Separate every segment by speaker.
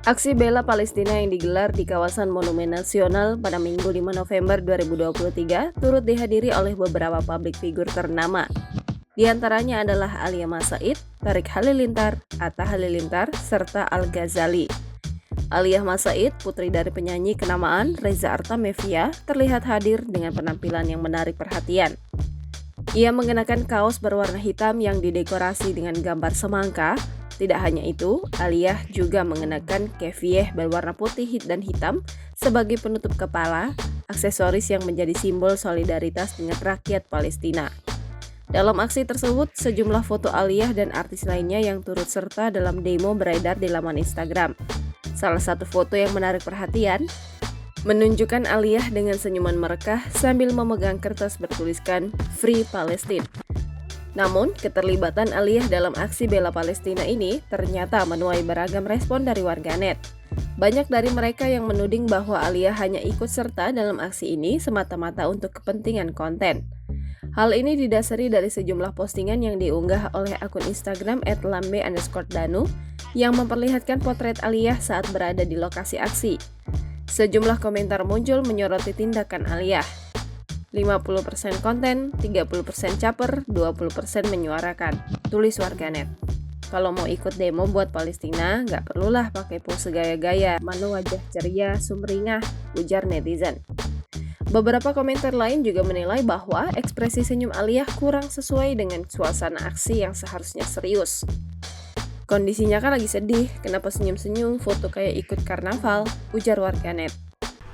Speaker 1: Aksi bela Palestina yang digelar di kawasan Monumen Nasional pada Minggu 5 November 2023 turut dihadiri oleh beberapa publik figur ternama. Di antaranya adalah Alia Mas Said, Tariq Halilintar, Atta Halilintar, serta Al-Ghazali. Alia Mas Said, putri dari penyanyi kenamaan Reza Artamevia, terlihat hadir dengan penampilan yang menarik perhatian. Ia mengenakan kaos berwarna hitam yang didekorasi dengan gambar semangka. Tidak hanya itu, Alia juga mengenakan kefieh berwarna putih dan hitam sebagai penutup kepala, aksesoris yang menjadi simbol solidaritas dengan rakyat Palestina. Dalam aksi tersebut, sejumlah foto Alia dan artis lainnya yang turut serta dalam demo beredar di laman Instagram. Salah satu foto yang menarik perhatian menunjukkan Alia dengan senyuman merekah sambil memegang kertas bertuliskan Free Palestine. Namun, keterlibatan Alia dalam aksi bela Palestina ini ternyata menuai beragam respon dari warganet. Banyak dari mereka yang menuding bahwa Alia hanya ikut serta dalam aksi ini semata-mata untuk kepentingan konten. Hal ini didasari dari sejumlah postingan yang diunggah oleh akun Instagram @lambe_danu yang memperlihatkan potret Alia saat berada di lokasi aksi. Sejumlah komentar muncul menyoroti tindakan Alia. 50% konten, 30% caper, 20% menyuarakan, tulis warganet. Kalau mau ikut demo buat Palestina, nggak perlulah pakai pose gaya-gaya, mana wajah ceria, sumringah, ujar netizen. Beberapa komentar lain juga menilai bahwa ekspresi senyum Alia kurang sesuai dengan suasana aksi yang seharusnya serius. Kondisinya kan lagi sedih, kenapa senyum-senyum, foto kayak ikut karnaval, ujar warganet.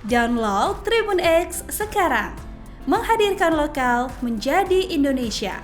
Speaker 2: Download Tribun X sekarang. Menghadirkan lokal menjadi Indonesia.